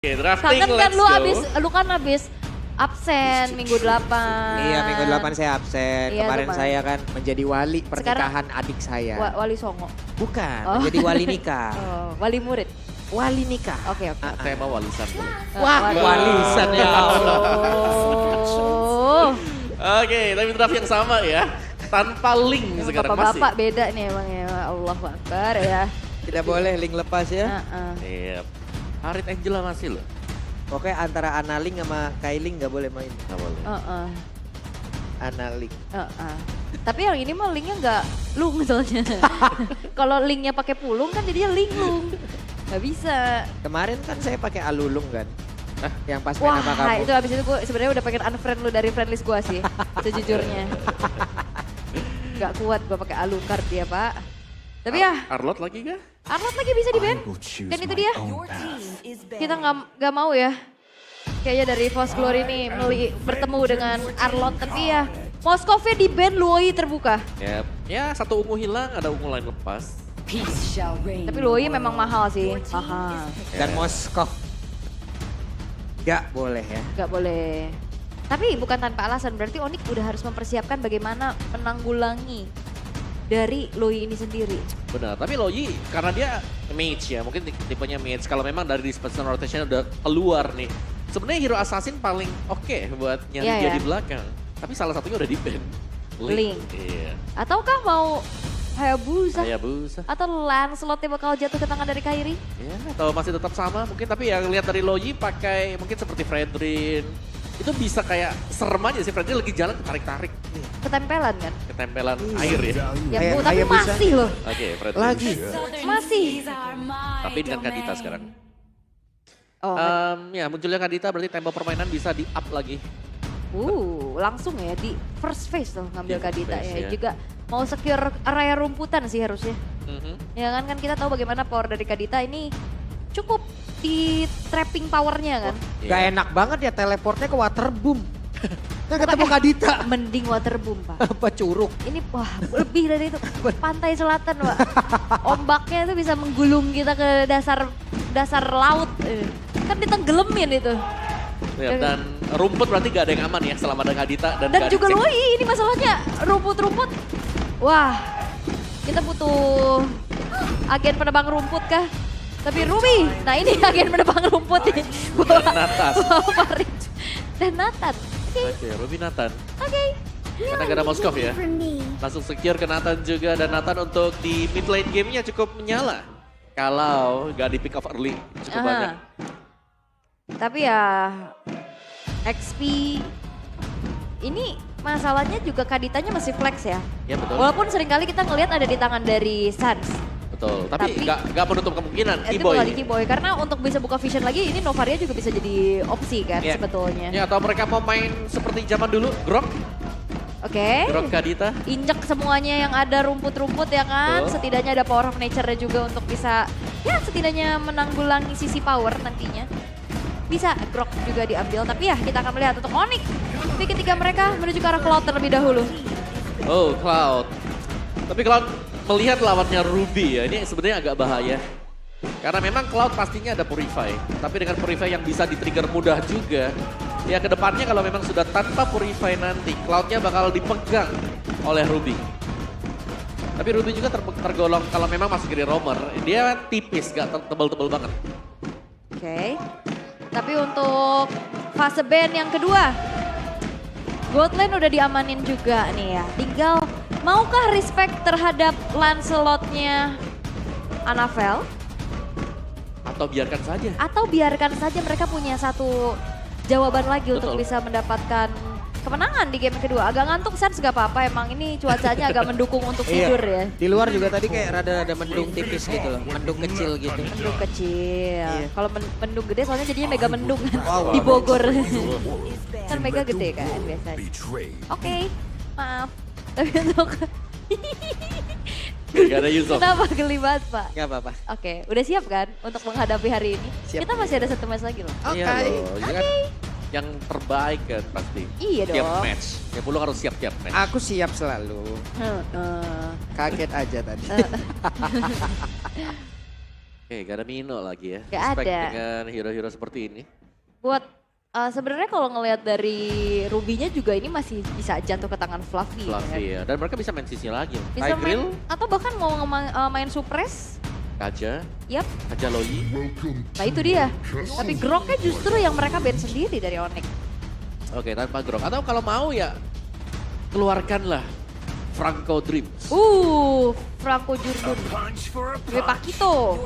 Oke, drafting, Kangen kan let's lu go. lu kan abis absen minggu 8. Iya, minggu 8 saya absen. Iya, Kemarin teman. saya kan menjadi wali pernikahan adik saya. Wali Songo. Bukan, Oh. menjadi wali nikah. Oh, wali murid. Wali nikah. Oke. Tema walisan dulu. Wah, walisan ya Allah. Oh. Oke, tapi draft yang sama ya. Tanpa link sekarang masih. Bapak-bapak beda nih emang ya. Allahu Akbar ya. Tidak boleh link lepas ya. Heeh. Iya. Harit Angela masih loh. Pokoknya antara Analing sama Kailing nggak boleh main. Nggak boleh. Heeh. Analing. Heeh. Tapi yang ini mah linknya nggak lung soalnya. Kalau linknya pakai pulung kan jadinya link lung. Nggak bisa. Kemarin kan saya pakai Alulung kan. Hah? Yang pas main sama Wah, kamu. itu abis itu gue sebenarnya udah pengen unfriend lu dari friendlist gue sih, sejujurnya. Gak kuat gue pakai Alucard dia Pak. Tapi ya, Arlot lagi kah? Arnold lagi bisa di ban. Dan itu dia, kita nggak mau ya. Kayaknya dari False Glory ini bertemu dengan Arlot, tapi ya Moskovnya di ban, Luoi terbuka. Yep. Ya, satu ungu hilang, ada ungu lain lepas. Tapi Luoi memang mahal sih, mahal. Dan Moskov. Gak boleh ya. Gak boleh. Tapi bukan tanpa alasan, berarti Onyx udah harus mempersiapkan bagaimana menanggulangi dari Loi ini sendiri. Benar, tapi Loyi karena dia mage ya, mungkin tipenya mage. Kalau memang dari dispersion rotation udah keluar nih. Sebenarnya hero assassin paling oke buat nyari Iya, dia ya. di belakang. Tapi salah satunya udah di ban. Link. Iya. Ataukah mau Hayabusa? Hayabusa. Atau Lancelot yang bakal jatuh ke tangan dari Kairi? Ya, atau masih tetap sama mungkin, tapi yang lihat dari Loyi pakai mungkin seperti Fredrin. Itu bisa kayak serem aja sih, Fredrin lagi jalan tarik-tarik. Ketempelan kan? Ketempelan air ya. Ya Hayab- Bu, tapi Hayabusa. masih loh. Oke, Fredrin. Lagi. Masih. Tapi dengan Kadita sekarang. Oh, Ya munculnya Kadita berarti tempo permainan bisa di-up lagi. langsung ya di first phase tuh ngambil Di first Kadita phase, ya. ya. Juga mau secure area rumputan sih harusnya. Mhm. Ya kan kita tahu bagaimana power dari Kadita ini cukup di trapping powernya kan. Iya. Gak enak banget ya teleportnya ke waterboom. Nah ketemu Kadita. Mending waterboom Pak. Apa curug? Ini wah lebih dari itu. Pantai selatan Pak. Ombaknya itu bisa menggulung kita ke dasar laut. Kan ditenggelamin itu. Ya, dan rumput berarti gak ada yang aman ya selama ada Kadita dan Dan gak juga dicek. Loi ini masalahnya rumput-rumput. Wah kita butuh agen penebang rumput kah? Tapi Ruby, nah ini agen penebang rumput nih. Dan Nathan. Bawa Farid dan Nathan. Oke, Ruby Nathan. Oke. Karena gak ada Moskov ya. Langsung secure ke Nathan juga, dan Nathan untuk di mid lane gamenya cukup menyala. Kalau gak di pick off early cukup Aha. banyak. Tapi ya XP ini masalahnya juga Kaditanya masih flex ya. Ya betul. Walaupun seringkali kita ngelihat ada di tangan dari Sans. Betul, tapi Tapi- gak menutup kemungkinan Itu Keyboy. bukan Keyboy, karena untuk bisa buka vision lagi ini Novaria juga bisa jadi opsi kan Iya. sebetulnya. Ya, atau mereka mau main seperti zaman dulu, Grok Oke. Kadita. Injek semuanya yang ada rumput-rumput ya kan. Betul. Setidaknya ada power of nature-nya juga untuk bisa ya setidaknya menanggulangi sisi power nantinya. Bisa Grok juga diambil, tapi ya kita akan melihat untuk Onyx. Tapi ketika mereka menuju ke arah Cloud terlebih dahulu. Oh, Cloud. Tapi Cloud melihat lawannya Ruby ya, ini sebenarnya agak bahaya. Karena memang Cloud pastinya ada Purify. Tapi dengan Purify yang bisa di-trigger mudah juga. Ya kedepannya kalau memang sudah tanpa Purify nanti, Cloud-nya bakal dipegang oleh Ruby. Tapi Ruby juga tergolong kalau memang masuk jadi roamer, dia tipis, gak tebel-tebel banget. Oke. Tapi untuk fase ban yang kedua. Gold lane udah diamanin juga nih ya. Tinggal maukah respect terhadap Lancelot-nya Annabelle? Atau biarkan saja. Atau biarkan saja mereka punya satu jawaban lagi untuk Betul. bisa mendapatkan kemenangan di game kedua. Agak ngantuk Sans gak apa-apa, emang ini cuacanya agak mendukung untuk tidur ya. Di luar juga tadi kayak rada-rada mendung tipis gitu loh. Mendung kecil gitu. Mendung kecil. Iya. Kalau mendung gede soalnya jadinya mega mendung kan Wow. di Bogor. Kan mega gede kan biasanya. Oke, maaf. Tapi untuk Gak ada Yusuf. kenapa geli banget Pak? Gak apa-apa. Oke, udah siap kan untuk menghadapi hari ini? Siap. Kita masih ada satu match lagi loh. Oke. Iya loh, ini kan yang terbaik kan pasti. Iya Tiap dong. match. Ya Pulau harus siap tiap match. Aku siap selalu. Heeh. Kaget aja tadi. Oke, gak ada Mino lagi ya. Gak Respect ada. dengan hero-hero seperti ini. Buat sebenarnya kalau ngelihat dari Ruby-nya juga ini masih bisa jatuh ke tangan Fluffy. Fluffy ya. Dan mereka bisa main sisi lagi. Bisa Tigreal, main, atau bahkan mau main suppress. Kaja, Yap, Kaja Loi. nah itu dia. Tapi Groknya justru yang mereka ban sendiri dari Onyx. Oke, tanpa Grok. Atau kalau mau ya keluarkanlah Franco Dreams. Franco Jurdun. Gue Pakito.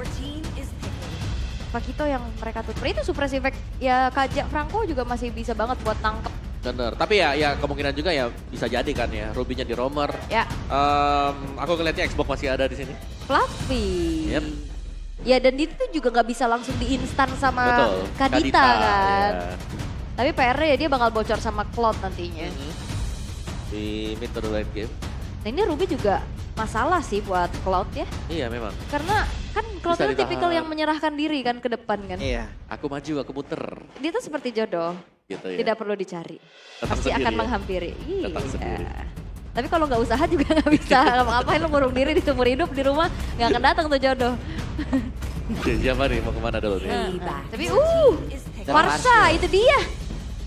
Pakito yang mereka tutup. Itu suppress effect ya Kaja Franco juga masih bisa banget buat nangkep. Bener, tapi ya kemungkinan juga ya bisa jadi kan ya. Ruby-nya di roamer. Ya, Aku ngeliatnya Xbox masih ada di sini. Fluffy. Yep. Ya dan itu juga nggak bisa langsung diinstan sama Betul. Kadita kan. Ya. Tapi PR-nya ya dia bakal bocor sama Cloud nantinya. Di mid to the late game. Nah ini Ruby juga masalah sih buat Cloud ya. Iya memang. Karena kan Cloud Bisa itu tipikal ditahan. yang menyerahkan diri kan ke depan kan. Iya. Aku maju, aku muter. Dia tuh seperti jodoh, Gitu ya. tidak perlu dicari. Datang Pasti sendiri akan ya? menghampiri. Datang sendiri. Tapi kalau nggak usaha juga nggak bisa. Ngapain lu ngurung diri di seumur hidup di rumah, nggak akan datang tuh jodoh. Siapa nih mau kemana dulu nih? Tapi Marsha itu dia.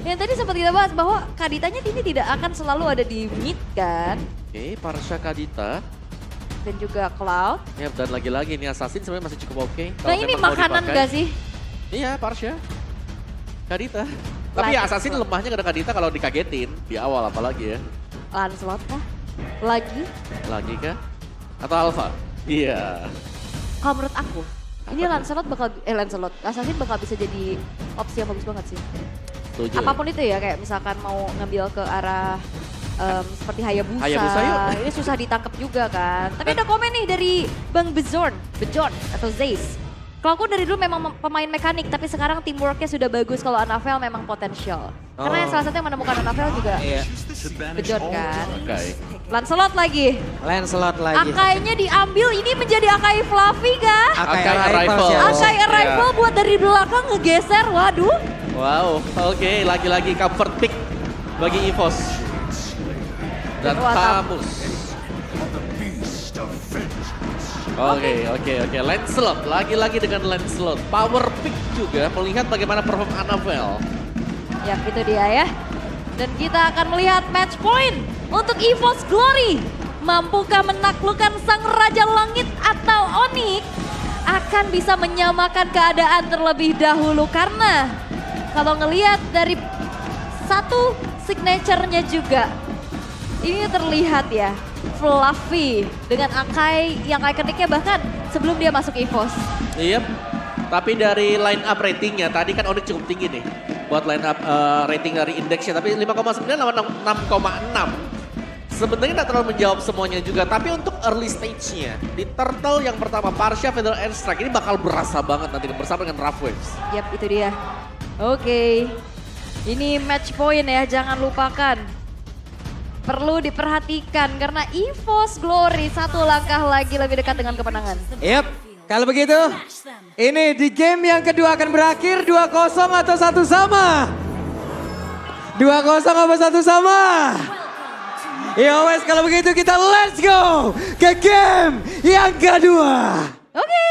Yang tadi sempat kita bahas bahwa Kaditanya ini tidak akan selalu ada di mid kan. Oke, Parsha Kadita. Dan juga Cloud. Ya, dan lagi-lagi nih Assassin sebenarnya masih cukup oke. Nah ini makanan gak sih? Iya, Parsha. Kadita. Tapi ya Assassin Lancelot. lemahnya karena Kadita kalau dikagetin di awal apalagi ya. Lancelot kah? Lagi? Lagi kah? Atau Alpha? Iya. Kalau menurut aku, ini Lancelot, Assassin bakal bisa jadi opsi yang bagus banget sih. Setuju. Apapun itu ya, kayak misalkan mau ngambil ke arah seperti Hayabusa, Hayabusa yuk. ini susah ditangkap juga kan. Tapi ada komen nih dari Bang Bejon atau Zeiss. Kalau aku dari dulu memang pemain mekanik, tapi sekarang teamworknya sudah bagus kalau Anavel memang potensial. Karena yang salah satu yang menemukan Anavel juga Iya. Bejon kan. Oke. Lancelot lagi. Lancelot lagi. Akainya diambil, ini menjadi Akai Fluffy kah? Akai Akai Arrival Arrival. ya. Akai Iya. Arrival buat dari belakang ngegeser, waduh. Wow, oke, lagi-lagi comfort pick bagi EVOS. Dan Wah, Tamus. Oke, Lancelot, lagi-lagi dengan Lancelot. Power pick juga, melihat bagaimana perform Anavel. Ya itu dia ya. Dan kita akan melihat match point untuk EVOS Glory. Mampukah menaklukkan Sang Raja Langit atau Onyx? Akan bisa menyamakan keadaan terlebih dahulu karena kalau ngelihat dari satu signature-nya juga, ini terlihat ya, Fluffy dengan Akai yang ikoniknya bahkan sebelum dia masuk EVOS. Iya, tapi dari line up ratingnya, tadi kan Onyx cukup tinggi nih. Buat line up rating dari indeksnya, tapi 5,9 lawan 6,6. Sebenarnya tidak terlalu menjawab semuanya juga, tapi untuk early stage-nya, di Turtle yang pertama, Parsha, Feather and Strike, ini bakal berasa banget nanti bersama dengan Rough Waves. Yap, itu dia. Oke. Ini match point ya, jangan lupakan. Perlu diperhatikan karena EVOS Glory satu langkah lagi lebih dekat dengan kemenangan. Yap, kalau begitu ini di game yang kedua akan berakhir 2-0 atau 1 sama? 2-0 apa 1 sama? Ya wes kalau begitu kita let's go ke game yang kedua. Oke.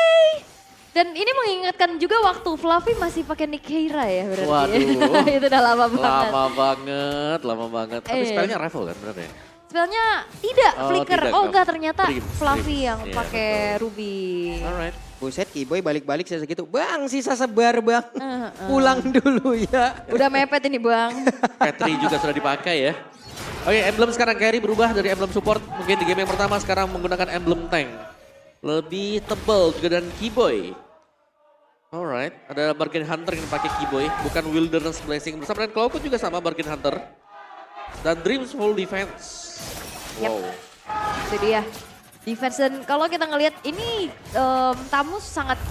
Dan ini mengingatkan juga waktu Fluffy masih pakai Nick Keira ya berarti. Waduh. Itu udah lama banget. Lama banget. Tapi spellnya Revel kan bener ya? Spellnya tidak, Oh, Flicker. tidak, Oh dong. enggak, ternyata Dreams, Fluffy Dreams. yang Iya, pakai betul. Ruby. Alright. Buset Kiboy balik-balik saya segitu. Bang sisa sebar bang. Pulang dulu ya. Udah mepet ini Bang. Petri juga sudah dipakai ya. Oke, emblem sekarang carry berubah dari emblem support. Mungkin di game yang pertama sekarang menggunakan emblem tank. Lebih tebal juga dan Keyboy. Alright, ada Bargain Hunter yang pakai Keyboy, bukan Wilderness Blessing. Bersama dengan Cloud juga sama Bargain Hunter. Dan Dreams Full Defense. Yap. Wow. Itu dia. Defense dan kalau kita ngelihat ini Tamus sangat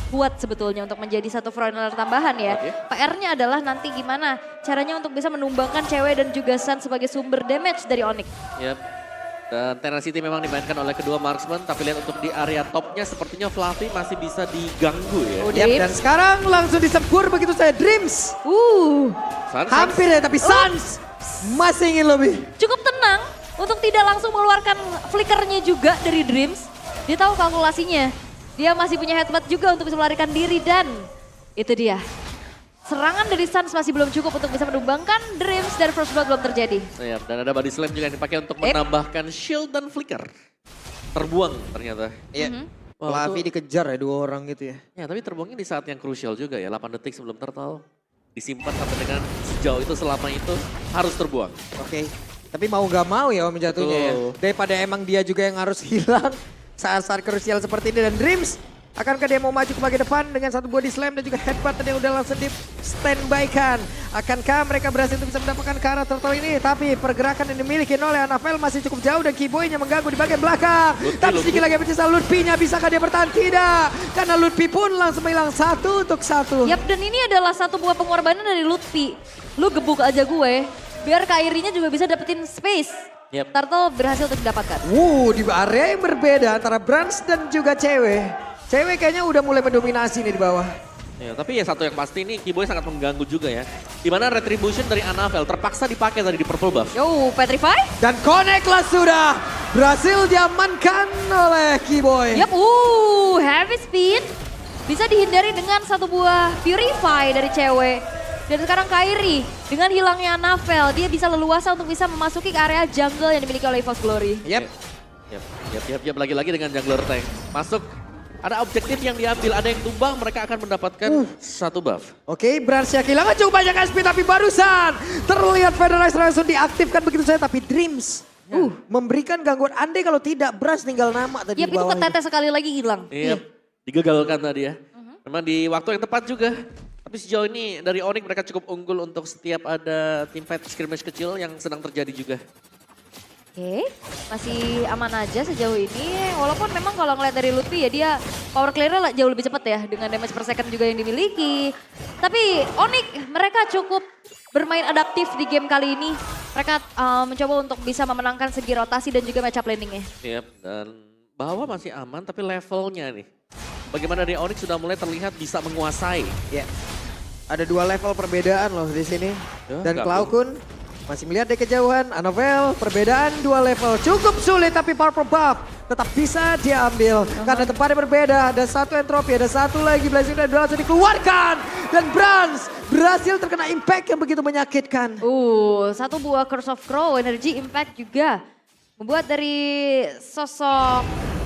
kuat sebetulnya untuk menjadi satu frontliner tambahan ya. Oke. PR-nya adalah nanti gimana caranya untuk bisa menumbangkan cewek dan juga Sun sebagai sumber damage dari Onyx. Yap. Dan Tenacity memang dimainkan oleh kedua marksman, tapi lihat untuk di area topnya sepertinya Fluffy masih bisa diganggu ya. Oh, Yap, dan Dreams. sekarang langsung disebur begitu saya Dreams. Sans, Hampir ya tapi Sans masih ingin lebih. Cukup tenang untuk tidak langsung mengeluarkan flickernya juga dari Dreams. Dia tahu kalkulasinya. Dia masih punya headbutt juga untuk bisa melarikan diri dan itu dia. Serangan dari Suns masih belum cukup untuk bisa menumbangkan Dreams dan First Blood belum terjadi. Ya, dan ada body slam juga yang dipakai untuk menambahkan shield dan flicker. Terbuang ternyata. Iya. Wah, Flavi dikejar ya 2 orang gitu ya. Ya, tapi terbuangnya di saat yang krusial juga ya. 8 detik sebelum turtle. Disimpan sampai dengan sejauh itu, selama itu harus terbuang. Oke. Tapi mau gak mau ya Om jatuhnya ya. Betul. Daripada emang dia juga yang harus hilang saat-saat krusial seperti ini. Dan Dreams, akankah dia mau maju ke bagian depan dengan satu body slam dan juga headbutt yang udah langsung di standby-kan. Akankah mereka berhasil untuk bisa mendapatkan ke arah turtle ini. Tapi pergerakan yang dimiliki oleh Anavel masih cukup jauh dan Keyboy-nya mengganggu di bagian belakang. Tapi sedikit lagi berjasa Lutfi-nya, bisakah dia bertahan? Tidak. Karena Lutfi pun langsung hilang 1 untuk 1. Yap, dan ini adalah satu buah pengorbanan dari Lutfi. Lu gebuk aja gue, biar Kairinya juga bisa dapetin space. Yep. Turtle berhasil untuk didapatkan. Di area yang berbeda antara Brans dan juga cewek. Cewek kayaknya udah mulai mendominasi nih di bawah. Ya, tapi ya satu yang pasti ini Keyboy sangat mengganggu juga ya. Dimana retribution dari Anavel terpaksa dipakai tadi di purple buff. Yo, Petrify. Dan connect lah sudah. Berhasil diamankan oleh Keyboy. Yap, heavy speed. Bisa dihindari dengan satu buah Purify dari cewek. Dan sekarang Kairi dengan hilangnya Anavel, dia bisa leluasa untuk bisa memasuki ke area jungle yang dimiliki oleh EVOS Glory. Yap. Yap. Lagi-lagi dengan jungler tank. Masuk, ada objektif yang diambil, ada yang tumbang, mereka akan mendapatkan satu buff. Oke, Bransnya kehilangan cukup banyak SP tapi barusan terlihat Federalize langsung diaktifkan begitu saja. Tapi Dreams memberikan gangguan. Andai kalau tidak, Brans tinggal nama tadi Yap, di itu bawah. ketetes sekali lagi hilang. Iya, digagalkan tadi ya. Memang di waktu yang tepat juga. Tapi sejauh ini dari Onyx mereka cukup unggul untuk setiap ada team fight skirmish kecil yang sedang terjadi juga. Oke, masih aman aja sejauh ini. Walaupun memang kalau ngeliat dari Lutfi ya dia power clear-nya jauh lebih cepat ya. Dengan damage per second juga yang dimiliki. Tapi Onyx mereka cukup bermain adaptif di game kali ini. Mereka mencoba untuk bisa memenangkan segi rotasi dan juga matchup landingnya. Iya, dan bawah masih aman tapi levelnya nih. Bagaimana dari Onyx sudah mulai terlihat bisa menguasai. Ya. Ada 2 level perbedaan loh di sini. Ya, Dan nggak Klaukun masih melihat dari kejauhan. Anavel perbedaan 2 level. Cukup sulit tapi purple buff tetap bisa dia ambil. Karena tempatnya berbeda. Ada 1 entropi, ada 1 lagi blazing dan langsung dikeluarkan. Dan Brans berhasil terkena impact yang begitu menyakitkan. Satu buah Curse of Crow, energy impact juga. Membuat dari sosok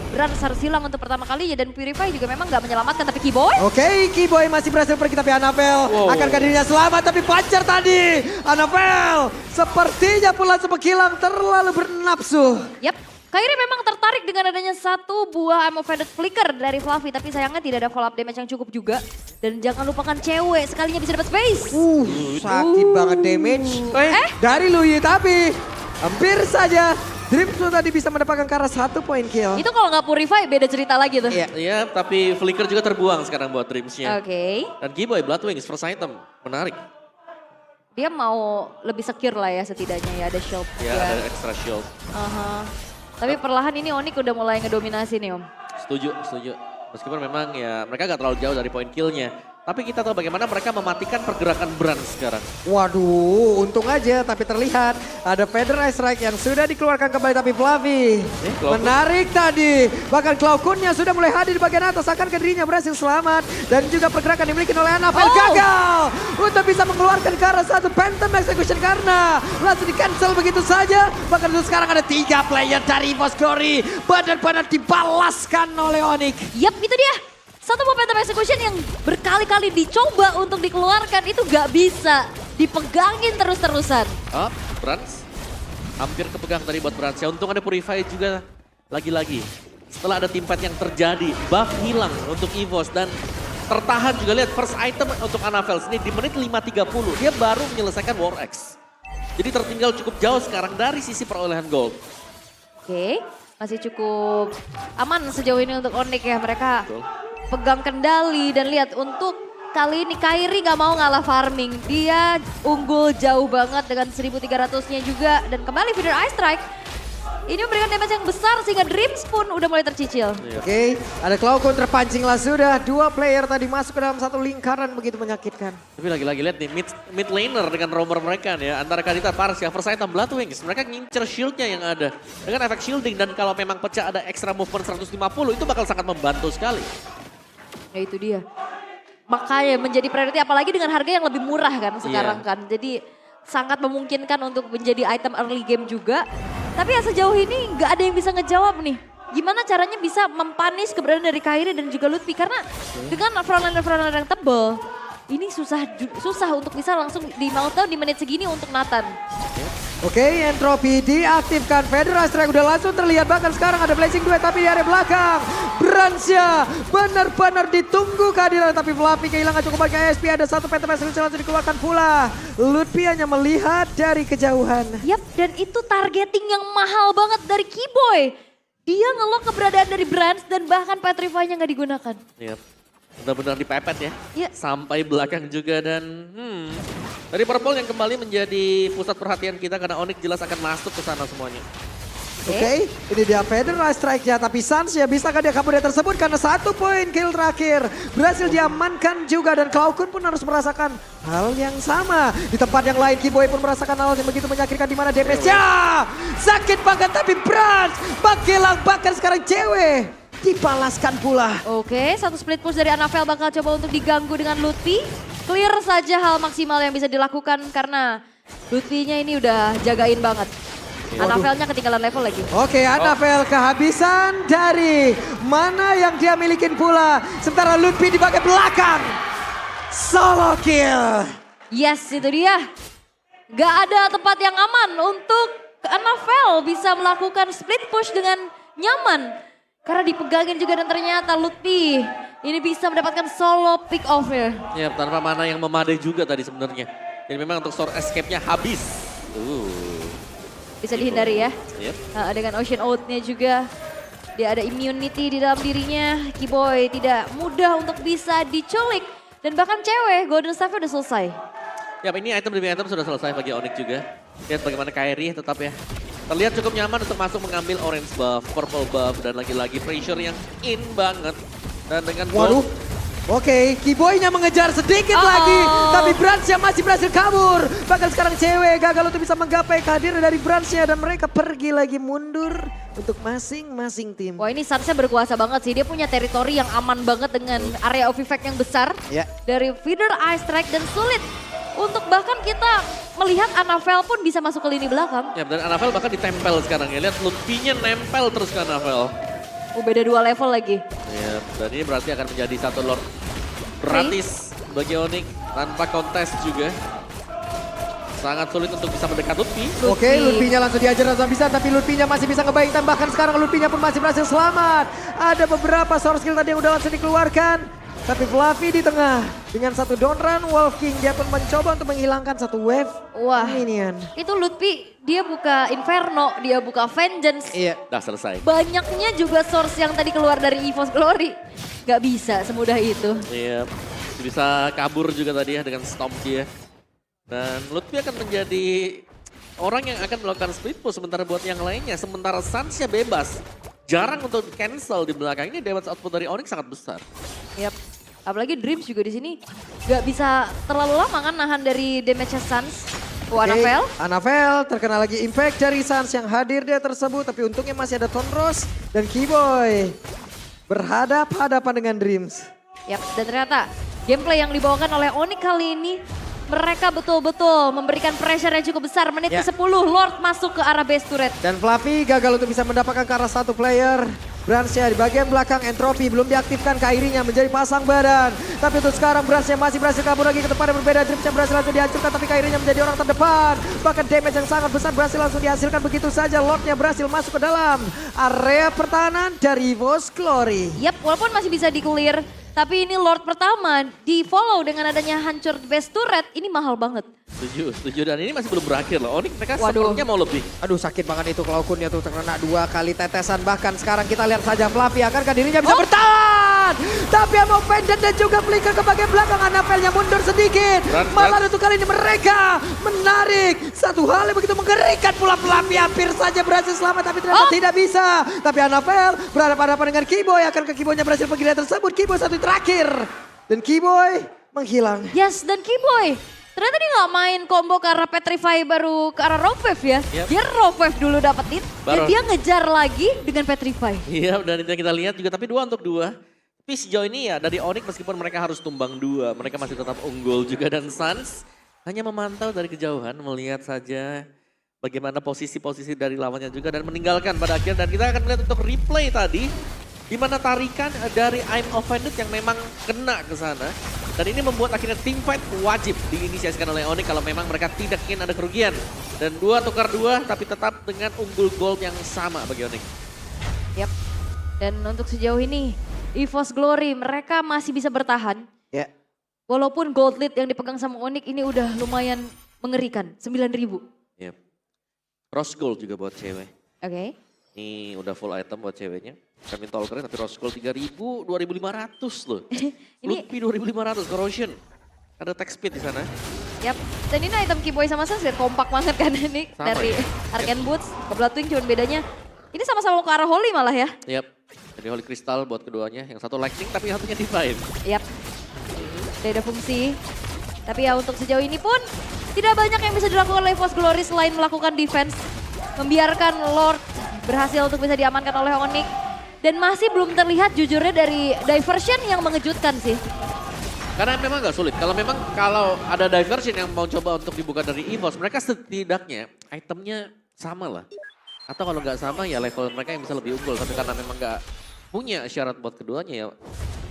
Brans harus hilang untuk pertama kalinya dan Purify juga memang gak menyelamatkan tapi Keyboy. Oke, Keyboy masih berhasil pergi tapi Anavel akankah dirinya selamat tapi Pancer tadi. Anavel sepertinya pula sepekilang terlalu bernafsu. Yap, Kairi memang tertarik dengan adanya satu buah Ammo Faded Flicker dari Fluffy tapi sayangnya tidak ada follow up damage yang cukup juga. Dan jangan lupakan cewek sekalinya bisa dapat space. Sakit banget damage. Dari Luyi tapi hampir saja Dreams tadi bisa mendapatkan ke arah 1 point kill. Itu kalau nggak Purify beda cerita lagi tuh. Iya, tapi flicker juga terbuang sekarang buat Dreams-nya. Oke. Dan Keyboy Blood Wings first item, menarik. Dia mau lebih secure lah ya setidaknya ya ada shield. Ya, ada extra shield. Tapi perlahan ini Onyx udah mulai ngedominasi nih Om. Setuju. Meskipun memang ya mereka gak terlalu jauh dari poin killnya. Tapi kita tahu bagaimana mereka mematikan pergerakan Brand sekarang. Waduh, untung aja tapi terlihat ada Federal Strike yang sudah dikeluarkan kembali tapi Fluffy menarik tadi. Bahkan Klaukunnya sudah mulai hadir di bagian atas, akan dirinya berhasil selamat. Dan juga pergerakan dimiliki oleh Anavel gagal untuk bisa mengeluarkan ke arah 1 Phantom Execution karena langsung di cancel begitu saja. Bahkan itu sekarang ada 3 player dari EVOS Glory benar-benar dibalaskan oleh Onyx. Yap, itu dia. Satu buah Phantom Execution yang berkali-kali dicoba untuk dikeluarkan itu gak bisa. Dipegangin terus-terusan. Brans hampir kepegang tadi buat Brans. Ya untung ada Purify juga lagi-lagi. Setelah ada team fight yang terjadi, buff hilang untuk EVOS dan tertahan juga. Lihat first item untuk Anavel ini di menit 5.30. Dia baru menyelesaikan War X. Jadi tertinggal cukup jauh sekarang dari sisi perolehan gold. Oke, masih cukup aman sejauh ini untuk Onyx ya. Mereka Betul. pegang kendali dan lihat untuk kali ini Kairi gak mau ngalah farming. Dia unggul jauh banget dengan 1300-nya juga dan kembali feeder Ice Strike. Ini memberikan damage yang besar sehingga Dreams pun udah mulai tercicil. Oke, ada Cloudcon terpancinglah sudah. 2 player tadi masuk ke dalam satu lingkaran begitu menyakitkan. Tapi lagi-lagi lihat nih mid laner dengan roamer mereka nih ya. Antara Kadita, Parsia, Versailles, Bloodwings. Mereka ngincer shieldnya yang ada. Dengan efek shielding dan kalau memang pecah ada extra movement 150 itu bakal sangat membantu sekali. Ya itu dia. Makanya menjadi priority apalagi dengan harga yang lebih murah kan sekarang kan. Jadi sangat memungkinkan untuk menjadi item early game juga. Tapi ya sejauh ini nggak ada yang bisa ngejawab nih. Gimana caranya bisa mempanis keberadaan dari Kairi dan juga Lutfi. Karena dengan frontliner yang tebel, ini susah untuk bisa langsung di meltdown di menit segini untuk Nathan. Oke, Entropy diaktifkan. Federal Strike udah langsung terlihat. Bahkan sekarang ada Blazing Duet tapi di area belakang. Bransya benar-benar ditunggu kehadiran. Tapi Fluffy kehilangan cukup banyak ASP. Ada satu PTPS langsung dikeluarkan pula. Lutfi hanya melihat dari kejauhan. Yap, dan itu targeting yang mahal banget dari Keyboy. Dia ngelok keberadaan dari Brands dan bahkan Petrify-nya nggak digunakan. Yap. Benar-benar dipepet ya. Iya. Sampai belakang juga dan dari Purple yang kembali menjadi pusat perhatian kita karena Onyx jelas akan masuk ke sana semuanya. Oke, ini dia Federal Strike-nya. Tapi Sans ya bisakah dia kabur dari tersebut karena 1 poin kill terakhir. Berhasil diamankan juga dan Cloudcon pun harus merasakan hal yang sama. Di tempat yang lain Keyboy pun merasakan hal yang begitu menyakitkan di mana damage-nya. Sakit banget tapi Brans Bagelang bahkan sekarang cewek. Dibalaskan pula. Oke, satu split push dari Anavel bakal coba untuk diganggu dengan Lutfi. Clear saja hal maksimal yang bisa dilakukan karena Lutfi-nya ini udah jagain banget. Anavelnya ketinggalan level lagi. Oke, Anavel kehabisan dari mana yang dia milikin pula. Sementara Lutfi di bagian belakang. Solo kill. Yes, itu dia. Gak ada tempat yang aman untuk Anavel bisa melakukan split push dengan nyaman. Karena dipegangin juga dan ternyata Lutfi ini bisa mendapatkan solo pick off ya. Ya, tanpa mana yang memadai juga tadi sebenarnya. Jadi memang untuk sword escape-nya habis. Bisa dihindari ya. Yep. Nah, dengan Ocean Oath-nya juga. Dia ada immunity di dalam dirinya. Keyboy tidak mudah untuk bisa diculik. Dan bahkan cewek, Golden Staff-nya udah selesai. Ya, ini item demi item sudah selesai bagi Onyx juga. Lihat bagaimana Kairi tetap ya. Terlihat cukup nyaman untuk masuk mengambil orange buff, purple buff, dan lagi-lagi pressure yang in banget. Dan dengan Waduh. Oke, Keyboy-nya mengejar sedikit lagi. Tapi Bransya masih berhasil kabur. Bahkan sekarang cewek gagal untuk bisa menggapai kehadiran dari Bransya. Dan mereka pergi lagi mundur untuk masing-masing tim. Wah ini Sansnya berkuasa banget sih. Dia punya teritori yang aman banget dengan area of effect yang besar. Ya. Dari Feeder, Ice Strike, dan sulit. Untuk bahkan kita melihat Anavel pun bisa masuk ke lini belakang. Ya, dan Anavel bahkan ditempel sekarang ya. Lihat Lutfi-nya nempel terus ke Anavel. Beda 2 level lagi. Ya, dan ini berarti akan menjadi satu Lord gratis bagi Onyx tanpa kontes juga. Sangat sulit untuk bisa mendekat Lutfi. Oke, Lutfi-nya langsung diajar langsung bisa, tapi Lutfi-nya masih bisa ngebayang. Bahkan sekarang Lutfi-nya pun masih berhasil selamat. Ada beberapa source skill tadi yang udah langsung dikeluarkan. Tapi Fluffy di tengah dengan satu down run, Wolf King dia pun mencoba untuk menghilangkan satu wave minion. Itu Lutfi, dia buka Inferno, dia buka Vengeance. Iya. Udah selesai. Banyaknya juga source yang tadi keluar dari EVOS Glory. Gak bisa semudah itu. Iya, bisa kabur juga tadi ya dengan Stomp dia. Dan Lutfi akan menjadi orang yang akan melakukan split push sementara buat yang lainnya. Sementara Sansnya bebas. Jarang untuk cancel di belakang. Ini damage output dari Onyx sangat besar. Yap. Apalagi Dreams juga di sini gak bisa terlalu lama kan nahan dari damage Sans. Anavel. Anavel terkena lagi impact dari Sans yang hadir dia tersebut. Tapi untungnya masih ada Tonros dan Keyboy. Berhadap-hadapan dengan Dreams. Yap, dan ternyata gameplay yang dibawakan oleh Onyx kali ini. Mereka betul-betul memberikan pressure yang cukup besar. Menit ke-10 Lord masuk ke arah base turret. Dan Fluffy gagal untuk bisa mendapatkan ke arah satu player. Bransya di bagian belakang, Entropy belum diaktifkan, Kairinya menjadi pasang badan. Tapi untuk sekarang Bransya masih berhasil kabur lagi ke tempat yang berbeda. Dreams yang berhasil langsung dihancurkan tapi Kairinya menjadi orang terdepan. Bahkan damage yang sangat besar berhasil langsung dihasilkan begitu saja. Lordnya berhasil masuk ke dalam area pertahanan dari EVOS Glory. Yap, walaupun masih bisa di-clear. Tapi ini Lord pertama di follow dengan adanya hancur base turret. Ini mahal banget. Setuju. Dan ini masih belum berakhir loh. Onyx mereka sepertinya mau lebih. Aduh sakit banget itu Cloudcon ya tuh terkena 2 kali tetesan. Bahkan sekarang kita lihat saja Fluffy akankah dirinya bisa bertahan. Brand. Tapi Amok Pendant dan juga Flicker ke bagian belakang. Annabelle-nya mundur sedikit. Malah untuk kali ini mereka menarik. Satu hal yang begitu mengerikan pula Fluffy hampir saja berhasil selamat tapi ternyata tidak bisa. Tapi Annabelle berhadapan-hadapan dengan Keyboy. Akankah Keyboy-nya berhasil pergi dari tersebut? Keyboy satu terakhir. Dan Keyboy menghilang. Yes, dan Keyboy. Ternyata dia nggak main combo ke arah Petrify baru ke arah Rock Wave ya. Yep. Dia Rock Wave dulu dapetin. Dan dia ngejar lagi dengan Petrify. Iya, dan itu yang kita lihat juga. Tapi 2 untuk 2. Tapi sejauh ini ya dari Onyx meskipun mereka harus tumbang 2. Mereka masih tetap unggul juga. Dan Suns hanya memantau dari kejauhan. Melihat saja bagaimana posisi-posisi dari lawannya juga. Dan meninggalkan pada akhir. Dan kita akan melihat untuk replay tadi. Di mana tarikan dari I'm Offended yang memang kena ke sana. Dan ini membuat akhirnya team fight wajib diinisiasikan oleh Onyx kalau memang mereka tidak ingin ada kerugian. Dan 2 tukar 2 tapi tetap dengan unggul gold yang sama bagi Onyx. Yap. Dan untuk sejauh ini EVOS Glory mereka masih bisa bertahan. Ya. Walaupun gold lead yang dipegang sama Onyx ini udah lumayan mengerikan. 9.000. Yep. Rose gold juga buat cewek. Oke. Ini udah full item buat ceweknya. Kami tol keren tapi Rose gold 3.000, 2.500 loh. Ini Lupi 2.500 corrosion. Ada tech speed di sana. Yap, dan ini item Keyboy sama Suns kompak banget kan ini. Sama dari ya? Arcane Boots ke Bloodwing cuman bedanya. Ini sama-sama ke arah Holy malah ya. Yap. Jadi Holy Crystal buat keduanya. Yang satu lightning tapi yang satunya divine. Yap, beda fungsi. Tapi ya untuk sejauh ini pun tidak banyak yang bisa dilakukan oleh EVOS Glory selain melakukan defense. Membiarkan Lord berhasil untuk bisa diamankan oleh Onyx. Dan masih belum terlihat jujurnya dari diversion yang mengejutkan sih. Karena memang gak sulit. Kalau ada diversion yang mau coba untuk dibuka dari EVOS, mereka setidaknya itemnya sama lah. Atau kalau nggak sama ya level mereka yang bisa lebih unggul. Tapi karena memang nggak punya syarat buat keduanya ya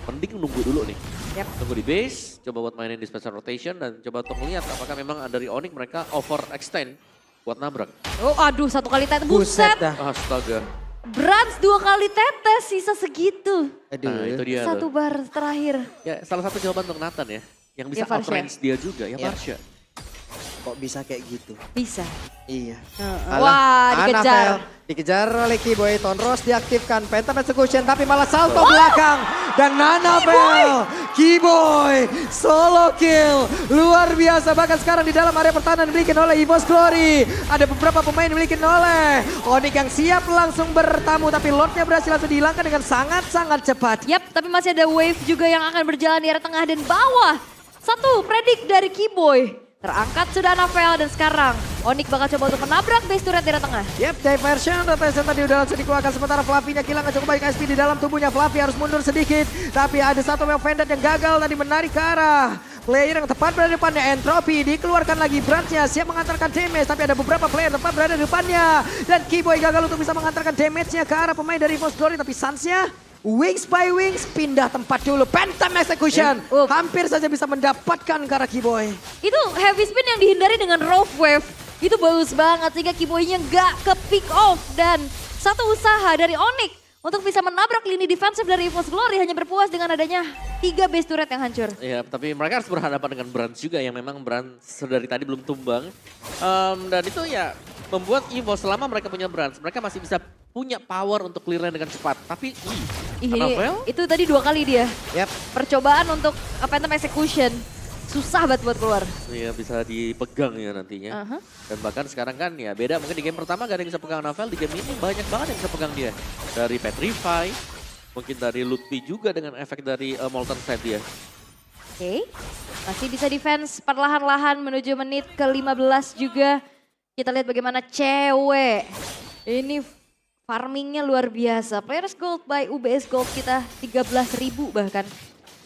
mending nunggu dulu nih. Yep. Tunggu di base, coba buat mainin dispenser rotation dan coba untuk melihat apakah memang dari Onyx mereka overextend buat nabrak. Oh aduh, 1 kali tetes. Buset Buset. dah. Astaga. Brans 2 kali tetes, sisa segitu. Aduh. Nah itu dia 1 tuh. bar terakhir. Ya salah satu jawaban untuk Nathan ya. Yang bisa Ya, Varsha. outrange dia juga ya Ya. Varsha. Kok bisa kayak gitu? Bisa. Iya. Wah, dikejar. Annabelle dikejar oleh Keyboy, Tonros diaktifkan, Phantom Execution tapi malah salto belakang. Dan Annabelle, Keyboy, solo kill. Luar biasa, bahkan sekarang di dalam area pertahanan dimiliki oleh EVOS Glory. Ada beberapa pemain dimiliki oleh Onyx yang siap langsung bertamu. Tapi Lordnya berhasil langsung dihilangkan dengan sangat-sangat cepat. Yap, tapi masih ada wave juga yang akan berjalan di area tengah dan bawah. 1 predik dari Keyboy. Terangkat sudah Annabelle dan sekarang Onyx bakal coba untuk menabrak base turret di area tengah. Yep, diversion rotation tadi udah langsung dikeluarkan. Sementara Fluffy-nya kehilangan cukup banyak SP di dalam tubuhnya. Fluffy harus mundur sedikit. Tapi ada satu Amok Pendant yang gagal tadi menarik ke arah player yang tepat berada di depannya. Entropy dikeluarkan lagi. Brand-nya siap mengantarkan damage. Tapi ada beberapa player tepat berada di depannya. Dan Keyboy gagal untuk bisa mengantarkan damage-nya ke arah pemain dari EVOS Glory. Tapi Suns-nya wings by wings pindah tempat dulu. Phantom Execution hampir saja bisa mendapatkan ke arah Keyboy. Itu heavy spin yang dihindari dengan rough wave. Itu bagus banget sehingga Keyboy-nya nggak ke pick off. Dan satu usaha dari Onyx untuk bisa menabrak lini defensif dari EVOS Glory hanya berpuas dengan adanya 3 base turret yang hancur. Iya, tapi mereka harus berhadapan dengan Brand juga yang memang Brand dari tadi belum tumbang. Dan itu ya membuat EVOS selama mereka punya Brand, mereka masih bisa punya power untuk clear lane dengan cepat. Tapi Annabelle? Itu tadi 2 kali dia. Yep. Percobaan untuk Phantom Execution. Susah banget buat keluar. Iya bisa dipegang ya nantinya. Dan bahkan sekarang kan ya beda, mungkin di game pertama gak ada yang bisa pegang Annabelle, di game ini banyak banget yang bisa pegang dia. Dari Petrify, mungkin dari Lutfi juga dengan efek dari Molten Side dia. Oke, masih bisa defense perlahan-lahan menuju menit ke-15 juga. Kita lihat bagaimana cewek. Ini farmingnya luar biasa. Players Gold by UBS Gold kita 13.000 bahkan.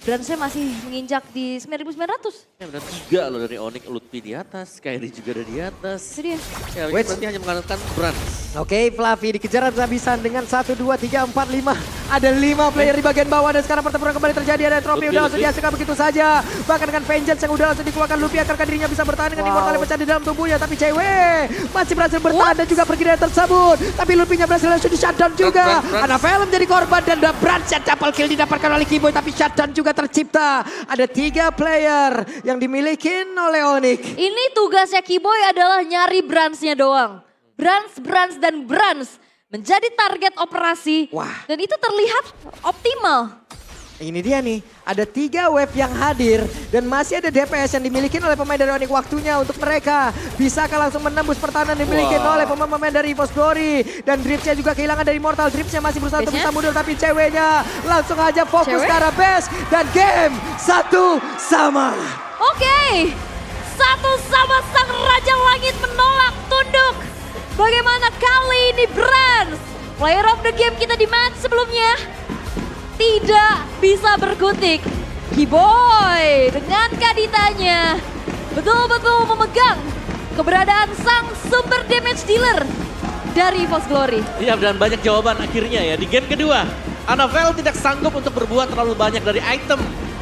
Brandsnya masih menginjak di 9.900. Ya benar 3 loh dari Onyx, Lutfi di atas, Kyrie juga ada di atas. Itu dia. Ya Wait. berarti hanya mengandalkan Brand. Oke, Fluffy dikejar habis-habisan dengan 1, 2, 3, 4, 5. Ada 5 player di bagian bawah dan sekarang pertempuran kembali terjadi. Ada Entropy udah langsung dihasilkan begitu saja. Bahkan dengan Vengeance yang udah langsung dikeluarkan. Luffy akankah dirinya bisa bertahan dengan Immortal yang pecah di dalam tubuhnya. Tapi cewek masih berhasil bertahan dan juga pergi dari tersebut. Tapi Luffy-nya berhasil langsung di shutdown juga. Brand. Annabelle menjadi korban dan Brand double kill didapatkan oleh Keyboy. Tapi shutdown juga tercipta. Ada 3 player yang dimiliki oleh Onyx. Ini tugasnya Keyboy adalah nyari Brands-nya doang. Brands, dan Brands menjadi target operasi. Wah. Dan itu terlihat optimal. Ini dia nih, ada 3 wave yang hadir dan masih ada DPS yang dimiliki oleh pemain dari Onyx. Waktunya untuk mereka bisakah langsung menembus pertahanan yang dimiliki oleh pemain dari EVOS Glory. Dan Dripsnya juga kehilangan dari Mortal. Dripsnya masih berusaha untuk bisa mundur tapi ceweknya langsung aja fokus ke arah base. Dan game 1 sama. Oke, 1 sama sang Raja Langit menolak tunduk. Bagaimana kali ini Brands? Player of the game kita di match sebelumnya tidak bisa berkutik. Kiboy dengan Kaditanya betul-betul memegang keberadaan sang sumber damage dealer dari EVOS Glory. Iya, dan banyak jawaban akhirnya ya. Di game kedua, Anavel tidak sanggup untuk berbuat terlalu banyak dari item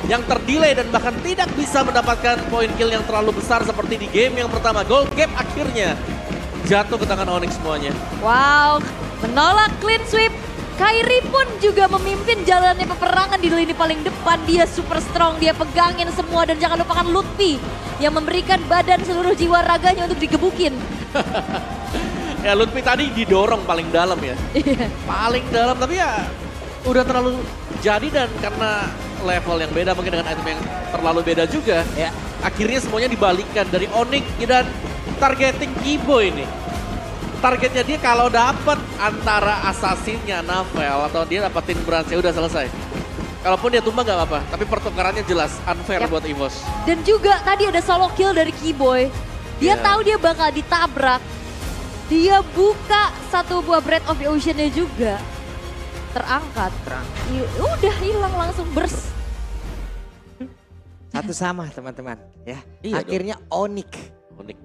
yang terdelay dan bahkan tidak bisa mendapatkan poin kill yang terlalu besar seperti di game yang pertama. Gold gap akhirnya jatuh ke tangan Onyx semuanya. Wow, menolak clean sweep. Kairi pun juga memimpin jalannya peperangan di lini paling depan. Dia super strong, dia pegangin semua. Dan jangan lupakan Lutfi yang memberikan badan seluruh jiwa raganya untuk digebukin. Ya Lutfi tadi didorong paling dalam ya. Paling dalam, tapi ya udah terlalu jadi dan karena level yang beda mungkin dengan item yang terlalu beda juga. Ya. Akhirnya semuanya dibalikkan dari Onyx dan targeting Kibo ini. Targetnya dia kalau dapat antara assassinnya Anavel atau dia dapetin Brands ya udah selesai. Kalaupun dia tumbang gak apa-apa, tapi pertukarannya jelas unfair buat EVOS. Dan juga tadi ada solo kill dari Kiboy. Dia tahu dia bakal ditabrak. Dia buka satu buah Breath of the Ocean-nya juga. Terangkat. Udah hilang langsung burst. 1 sama teman-teman ya. Iya akhirnya Onyx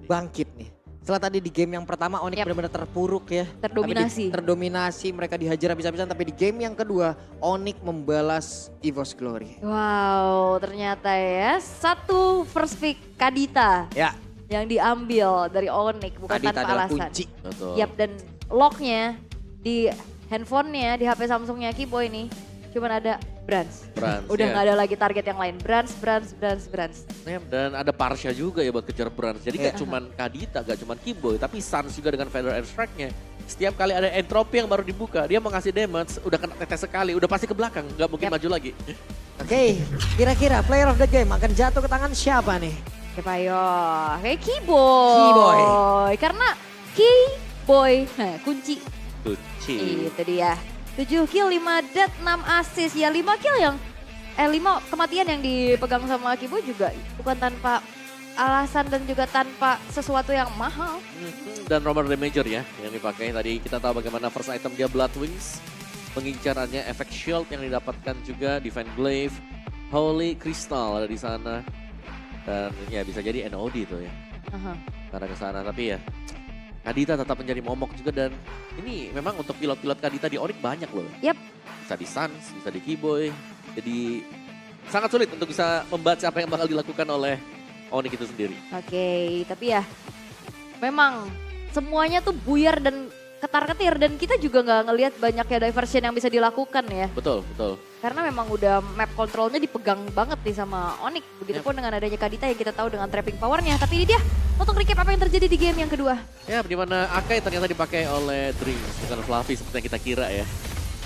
bangkit nih. Setelah tadi di game yang pertama Onyx benar-benar terpuruk ya. Terdominasi. Terdominasi, mereka dihajar habis-habisan. Tapi di game yang kedua Onyx membalas EVOS Glory. Wow, ternyata ya 1 first pick Kadita. Ya. Yang diambil dari Onyx bukan Kadita tanpa alasan. Kunci. Betul. Yap, dan locknya di handphonenya, di HP Samsungnya Kiboy ini cuman ada Brands. Udah nggak ada lagi target yang lain. Brands. Ya, dan ada Parsha juga ya buat kejar Brands. Jadi gak cuman Kadita, gak cuman Kiboy, tapi Sans juga dengan Feather Airstrike-nya. Setiap kali ada entropy yang baru dibuka, dia mau ngasih damage, udah kena tetes sekali, udah pasti ke belakang, gak mungkin maju lagi. Oke, kira-kira player of the game akan jatuh ke tangan siapa nih? Siapa yo? Kayak Kiboy. Karena Kiboy, kunci. Itu dia. 7 kill, 5 death, 6 assist. Ya 5 kill yang, 5 kematian yang dipegang sama Kiboy juga bukan tanpa alasan dan juga tanpa sesuatu yang mahal. Dan Roman Damager ya yang dipakai. Tadi kita tahu bagaimana first item dia Blood Wings. Pengincarannya efek shield yang didapatkan juga, Divine Glaive, Holy Crystal ada di sana. Dan ya bisa jadi NOD itu ya. Karena ke sana, tapi ya Kadita tetap menjadi momok juga dan ini memang untuk pilot-pilot Kadita di Onyx banyak loh. Yap. Bisa di Sans, bisa di Kiboy. Jadi sangat sulit untuk bisa membaca apa yang bakal dilakukan oleh Onyx itu sendiri. Oke, tapi ya memang semuanya tuh buyar dan ketar-ketir dan kita juga nggak ngelihat banyaknya diversion yang bisa dilakukan ya. Betul. Karena memang udah map kontrolnya dipegang banget nih sama Onyx. Begitupun dengan adanya Kadita yang kita tahu dengan trapping powernya. Tapi ini dia untuk recap apa yang terjadi di game yang kedua. Ya, di mana Akai ternyata dipakai oleh Dreams, bukan Fluffy seperti yang kita kira ya.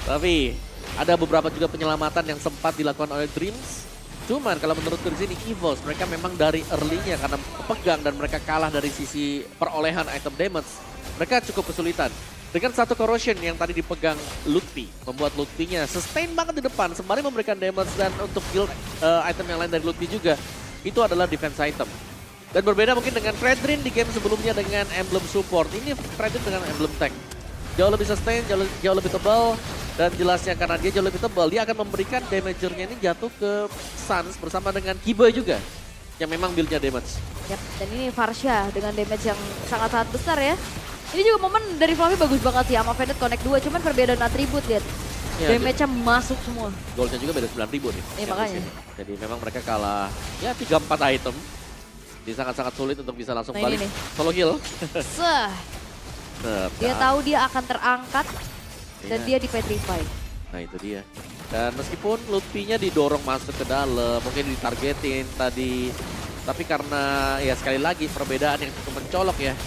Tapi ada beberapa juga penyelamatan yang sempat dilakukan oleh Dreams. Cuman kalau menurutku di sini EVOS mereka memang dari early-nya karena pegang dan mereka kalah dari sisi perolehan item damage. Mereka cukup kesulitan. Dengan satu corrosion yang tadi dipegang Lutfi, membuat Lutfinya sustain banget di depan sembari memberikan damage dan untuk build item yang lain dari Lutfi juga. Itu adalah defense item. Dan berbeda mungkin dengan Fredrin di game sebelumnya dengan emblem support. Ini Fredrin dengan emblem tank. Jauh lebih sustain, jauh lebih tebal. Dan jelasnya karena dia jauh lebih tebal, dia akan memberikan damagernya ini jatuh ke Sans bersama dengan Kiboy juga. Yang memang build-nya damage. Yap, dan ini Farsha dengan damage yang sangat-sangat besar ya. Ini juga momen dari Fluffy bagus banget sih sama Fended Connect 2, cuman perbedaan atribut lihat. Ya, damage-nya masuk semua. Goldnya juga beda 9.000 nih. Iya makanya. Jadi memang mereka kalah ya 3-4 item. Jadi sangat-sangat sulit untuk bisa langsung balik solo kill. Dia tahu dia akan terangkat dan dia dipetrify. Nah itu dia. Dan meskipun Lutfi-nya didorong masuk ke dalam, mungkin ditargetin tadi. Tapi karena ya sekali lagi perbedaan yang cukup mencolok ya.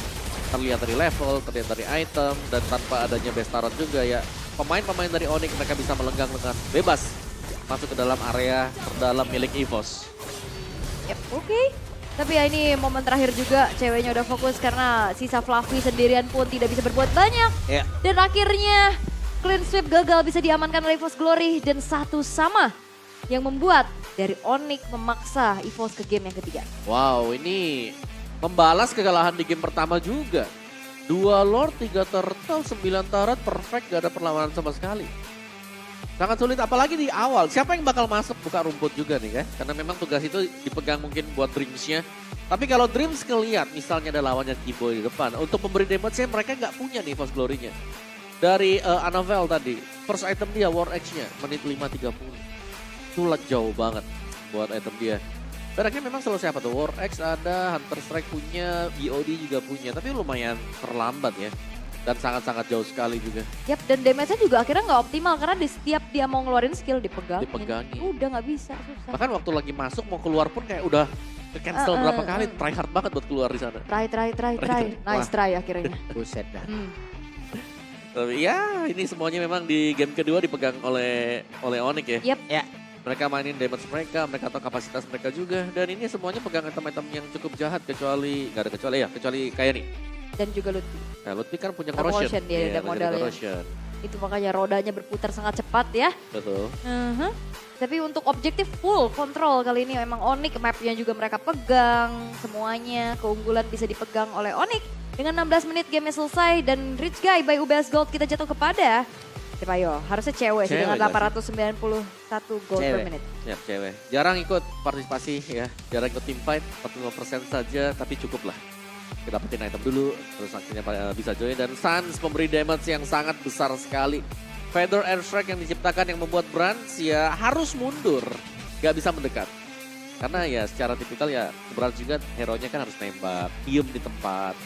Terlihat dari level, terlihat dari item, dan tanpa adanya Bestaron juga ya. Pemain-pemain dari Onyx mereka bisa melenggang dengan bebas masuk ke dalam area terdalam milik EVOS. Yep, oke. Tapi ya ini momen terakhir juga ceweknya udah fokus karena sisa Fluffy sendirian pun tidak bisa berbuat banyak. Ya. Dan akhirnya clean sweep gagal bisa diamankan oleh EVOS Glory dan 1-1 yang membuat dari Onyx memaksa EVOS ke game yang ketiga. Wow, ini membalas kekalahan di game pertama juga. 2 Lord, 3 Turtle, 9 turret, perfect, gak ada perlawanan sama sekali. Sangat sulit, apalagi di awal. Siapa yang bakal masuk buka rumput juga nih kan? Karena memang tugas itu dipegang mungkin buat Dreams-nya. Tapi kalau Dreams ngeliat misalnya ada lawannya Kiboy di depan. Untuk memberi damage-nya mereka nggak punya nih EVOS Glory-nya. Dari Annabelle tadi, first item dia War X-nya menit 5.30. Itu jauh banget buat item dia. Beraknya memang selalu siapa tuh? War X ada, Hunter Strike punya, BOD juga punya. Tapi lumayan terlambat ya. Dan sangat-sangat jauh sekali juga. Yap, dan damage-nya juga akhirnya nggak optimal karena di setiap dia mau ngeluarin skill dipegangin. Udah nggak bisa, susah. Bahkan waktu lagi masuk mau keluar pun kayak udah ke-cancel berapa kali. Try hard banget buat keluar di sana. Try. Nice try akhirnya. Buset dah. Tapi ya ini semuanya memang di game kedua dipegang oleh Onyx ya. Yap. Ya. Mereka mainin damage mereka tahu kapasitas mereka juga. Dan ini semuanya pegang item-item yang cukup jahat kecuali kayak nih. Dan juga Lutfi. Nah, Lutfi kan punya Corrosion corrosion. dia ada punya modalnya. corrosion. Itu makanya rodanya berputar sangat cepat ya. Betul. Tapi untuk objektif full control kali ini memang Onyx, mapnya juga mereka pegang. Semuanya keunggulan bisa dipegang oleh Onyx. Dengan 16 menit gamenya selesai dan Rich Guy by UBS Gold kita jatuh kepada siapa yo? Harusnya cewek sih dengan 891 gold per menit. Ya, cewek. Jarang ikut partisipasi ya. Jarang ikut team fight, 45% saja tapi cukup lah. Kita dapetin item dulu, terus akhirnya bisa join. Dan Sans memberi damage yang sangat besar sekali. Feather Airstrike yang diciptakan yang membuat Brands ya harus mundur. Gak bisa mendekat. Karena ya secara tipikal ya Brands juga hero-nya kan harus nembak, diem di tempat.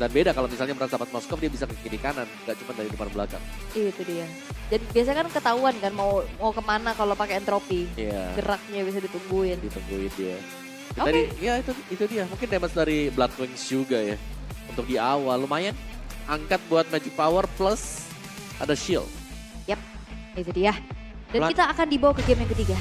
Dan beda kalau misalnya Brands dapat Moskov dia bisa ke kiri kanan, gak cuma dari depan belakang. Itu dia. Dan biasanya kan ketahuan kan mau kemana kalau pakai entropi. Iya. Geraknya bisa ditungguin. Ditungguin dia. Oke. Ya itu dia. Mungkin damage dari Blood Wings juga ya. Untuk di awal lumayan. Angkat buat Magic Power plus ada shield. Yap, itu dia. Dan Blood- kita akan dibawa ke game yang ketiga.